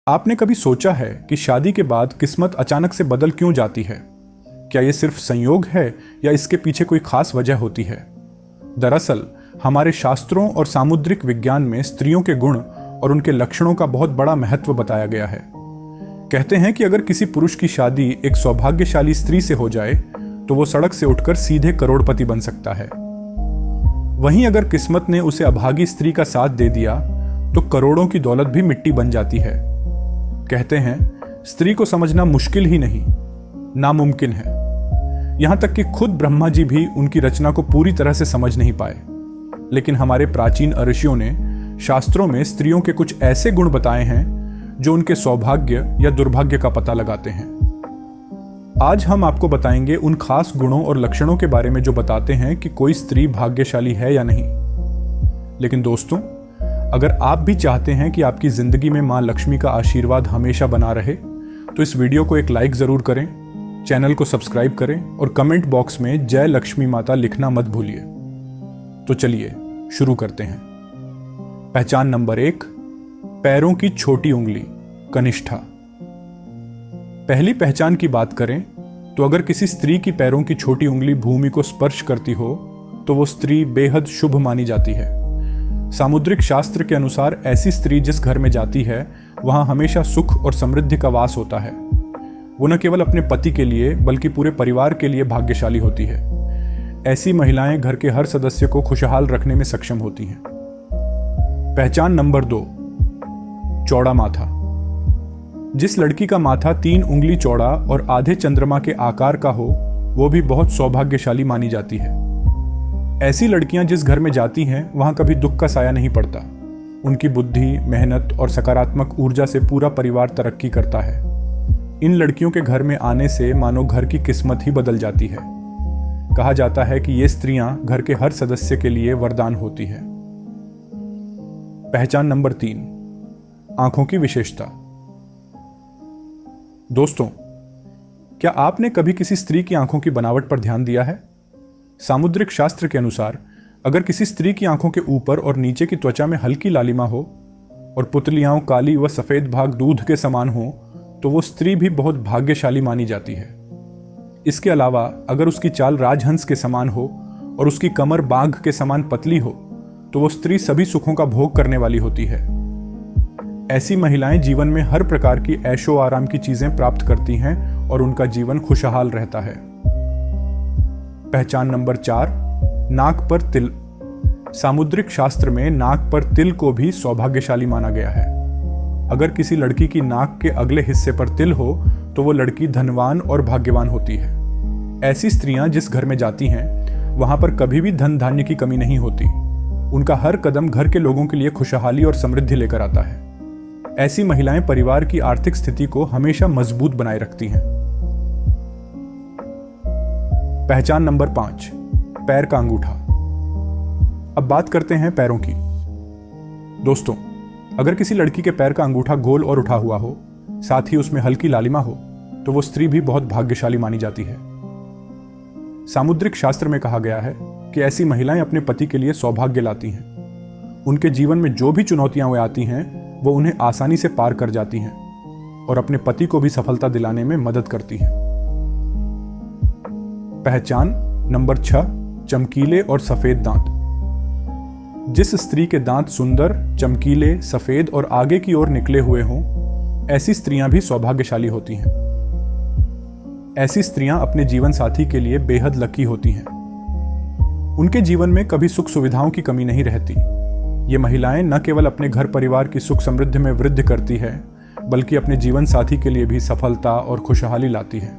आपने कभी सोचा है कि शादी के बाद किस्मत अचानक से बदल क्यों जाती है? क्या ये सिर्फ संयोग है या इसके पीछे कोई खास वजह होती है? दरअसल हमारे शास्त्रों और सामुद्रिक विज्ञान में स्त्रियों के गुण और उनके लक्षणों का बहुत बड़ा महत्व बताया गया है। कहते हैं कि अगर किसी पुरुष की शादी एक सौभाग्यशाली स्त्री से हो जाए तो वो सड़क से उठकर सीधे करोड़पति बन सकता है। वहीं अगर किस्मत ने उसे अभागी स्त्री का साथ दे दिया तो करोड़ों की दौलत भी मिट्टी बन जाती है। कहते हैं स्त्री को समझना मुश्किल ही नहीं, नामुमकिन है। यहां तक कि खुद ब्रह्मा जी भी उनकी रचना को पूरी तरह से समझ नहीं पाए। लेकिन हमारे प्राचीन ऋषियों ने शास्त्रों में स्त्रियों के कुछ ऐसे गुण बताए हैं जो उनके सौभाग्य या दुर्भाग्य का पता लगाते हैं। आज हम आपको बताएंगे उन खास गुणों और लक्षणों के बारे में जो बताते हैं कि कोई स्त्री भाग्यशाली है या नहीं। लेकिन दोस्तों, अगर आप भी चाहते हैं कि आपकी जिंदगी में मां लक्ष्मी का आशीर्वाद हमेशा बना रहे तो इस वीडियो को एक लाइक जरूर करें, चैनल को सब्सक्राइब करें और कमेंट बॉक्स में जय लक्ष्मी माता लिखना मत भूलिए। तो चलिए शुरू करते हैं। पहचान नंबर 1, पैरों की छोटी उंगली, कनिष्ठा। पहली पहचान की बात करें तो अगर किसी स्त्री की पैरों की छोटी उंगली भूमि को स्पर्श करती हो तो वो स्त्री बेहद शुभ मानी जाती है। सामुद्रिक शास्त्र के अनुसार ऐसी स्त्री जिस घर में जाती है वहां हमेशा सुख और समृद्धि का वास होता है। वो न केवल अपने पति के लिए बल्कि पूरे परिवार के लिए भाग्यशाली होती है। ऐसी महिलाएं घर के हर सदस्य को खुशहाल रखने में सक्षम होती हैं। पहचान नंबर 2, चौड़ा माथा। जिस लड़की का माथा 3 उंगली चौड़ा और आधे चंद्रमा के आकार का हो वो भी बहुत सौभाग्यशाली मानी जाती है। ऐसी लड़कियां जिस घर में जाती हैं वहां कभी दुख का साया नहीं पड़ता। उनकी बुद्धि, मेहनत और सकारात्मक ऊर्जा से पूरा परिवार तरक्की करता है। इन लड़कियों के घर में आने से मानो घर की किस्मत ही बदल जाती है। कहा जाता है कि ये स्त्रियां घर के हर सदस्य के लिए वरदान होती है। पहचान नंबर 3, आंखों की विशेषता। दोस्तों, क्या आपने कभी किसी स्त्री की आंखों की बनावट पर ध्यान दिया है? सामुद्रिक शास्त्र के अनुसार अगर किसी स्त्री की आंखों के ऊपर और नीचे की त्वचा में हल्की लालिमा हो और पुतलियां काली व सफेद भाग दूध के समान हो तो वो स्त्री भी बहुत भाग्यशाली मानी जाती है। इसके अलावा अगर उसकी चाल राजहंस के समान हो और उसकी कमर बाघ के समान पतली हो तो वो स्त्री सभी सुखों का भोग करने वाली होती है। ऐसी महिलाएं जीवन में हर प्रकार की ऐशो आराम की चीजें प्राप्त करती हैं और उनका जीवन खुशहाल रहता है। पहचान नंबर 4, नाक पर तिल। सामुद्रिक शास्त्र में नाक पर तिल को भी सौभाग्यशाली माना गया है। अगर किसी लड़की की नाक के अगले हिस्से पर तिल हो तो वो लड़की धनवान और भाग्यवान होती है। ऐसी स्त्रियां जिस घर में जाती हैं वहां पर कभी भी धन धान्य की कमी नहीं होती। उनका हर कदम घर के लोगों के लिए खुशहाली और समृद्धि लेकर आता है। ऐसी महिलाएं परिवार की आर्थिक स्थिति को हमेशा मजबूत बनाए रखती हैं। पहचान नंबर 5, पैर का अंगूठा। अब बात करते हैं पैरों की। दोस्तों, अगर किसी लड़की के पैर का अंगूठा गोल और उठा हुआ हो, साथ ही उसमें हल्की लालिमा हो, तो वो स्त्री भी बहुत भाग्यशाली मानी जाती है। सामुद्रिक शास्त्र में कहा गया है कि ऐसी महिलाएं अपने पति के लिए सौभाग्य लाती हैं। उनके जीवन में जो भी चुनौतियां वे आती हैं वो उन्हें आसानी से पार कर जाती हैं और अपने पति को भी सफलता दिलाने में मदद करती हैं। पहचान नंबर 6, चमकीले और सफेद दांत। जिस स्त्री के दांत सुंदर, चमकीले, सफेद और आगे की ओर निकले हुए हों, ऐसी स्त्रियां भी सौभाग्यशाली होती हैं। ऐसी स्त्रियां अपने जीवन साथी के लिए बेहद लकी होती हैं। उनके जीवन में कभी सुख सुविधाओं की कमी नहीं रहती। ये महिलाएं न केवल अपने घर परिवार की सुख समृद्धि में वृद्धि करती है बल्कि अपने जीवन साथी के लिए भी सफलता और खुशहाली लाती है।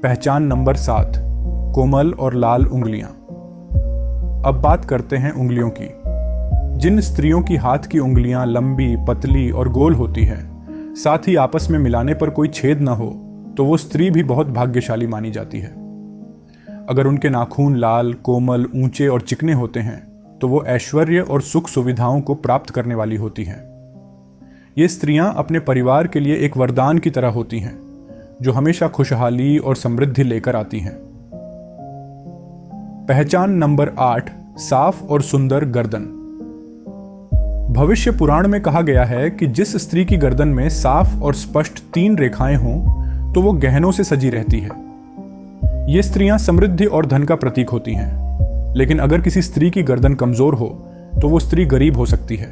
पहचान नंबर 7, कोमल और लाल उंगलियां। अब बात करते हैं उंगलियों की। जिन स्त्रियों की हाथ की उंगलियां लंबी, पतली और गोल होती हैं, साथ ही आपस में मिलाने पर कोई छेद न हो, तो वो स्त्री भी बहुत भाग्यशाली मानी जाती है। अगर उनके नाखून लाल, कोमल, ऊंचे और चिकने होते हैं तो वो ऐश्वर्य और सुख सुविधाओं को प्राप्त करने वाली होती हैं। ये स्त्रियां अपने परिवार के लिए एक वरदान की तरह होती हैं जो हमेशा खुशहाली और समृद्धि लेकर आती हैं। पहचान नंबर 8, साफ और सुंदर गर्दन। भविष्य पुराण में कहा गया है कि जिस स्त्री की गर्दन में साफ और स्पष्ट 3 रेखाएं हों तो वो गहनों से सजी रहती है। ये स्त्रियां समृद्धि और धन का प्रतीक होती हैं। लेकिन अगर किसी स्त्री की गर्दन कमजोर हो तो वो स्त्री गरीब हो सकती है।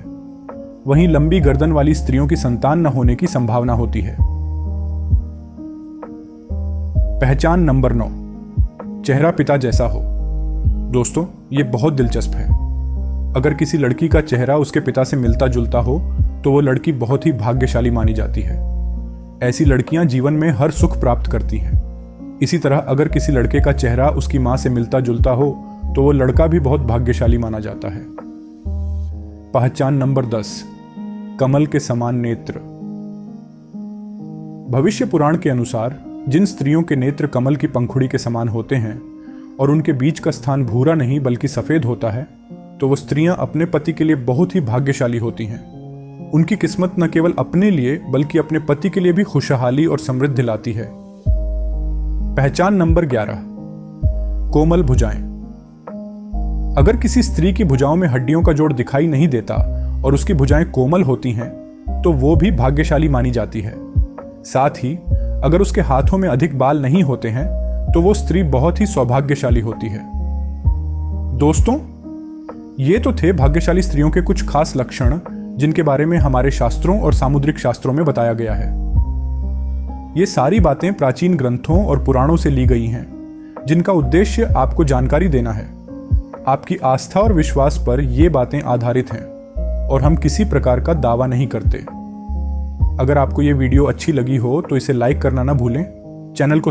वहीं लंबी गर्दन वाली स्त्रियों की संतान न होने की संभावना होती है। पहचान नंबर 9, चेहरा पिता जैसा हो। दोस्तों, ये बहुत दिलचस्प है। अगर किसी लड़की का चेहरा उसके पिता से मिलता जुलता हो तो वो लड़की बहुत ही भाग्यशाली मानी जाती है। ऐसी लड़कियां जीवन में हर सुख प्राप्त करती हैं। इसी तरह अगर किसी लड़के का चेहरा उसकी मां से मिलता जुलता हो तो वो लड़का भी बहुत भाग्यशाली माना जाता है। पहचान नंबर 10, कमल के समान नेत्र। भविष्य पुराण के अनुसार जिन स्त्रियों के नेत्र कमल की पंखुड़ी के समान होते हैं और उनके बीच का स्थान भूरा नहीं बल्कि सफेद होता है, तो वो स्त्रियां अपने पति के लिए बहुत ही भाग्यशाली होती हैं। उनकी किस्मत न केवल अपने लिए बल्कि अपने पति के लिए भी खुशहाली और समृद्धि लाती है। पहचान नंबर 11, कोमल भुजाएं। अगर किसी स्त्री की भुजाओं में हड्डियों का जोड़ दिखाई नहीं देता और उसकी भुजाएं कोमल होती हैं तो वो भी भाग्यशाली मानी जाती है। साथ ही अगर उसके हाथों में अधिक बाल नहीं होते हैं तो वो स्त्री बहुत ही सौभाग्यशाली होती है। दोस्तों, ये तो थे भाग्यशाली स्त्रियों के कुछ खास लक्षण जिनके बारे में हमारे शास्त्रों और सामुद्रिक शास्त्रों में बताया गया है। ये सारी बातें प्राचीन ग्रंथों और पुराणों से ली गई हैं, जिनका उद्देश्य आपको जानकारी देना है। आपकी आस्था और विश्वास पर ये बातें आधारित हैं और हम किसी प्रकार का दावा नहीं करते। अगर आपको ये वीडियो अच्छी लगी हो तो इसे लाइक करना ना भूलें, चैनल को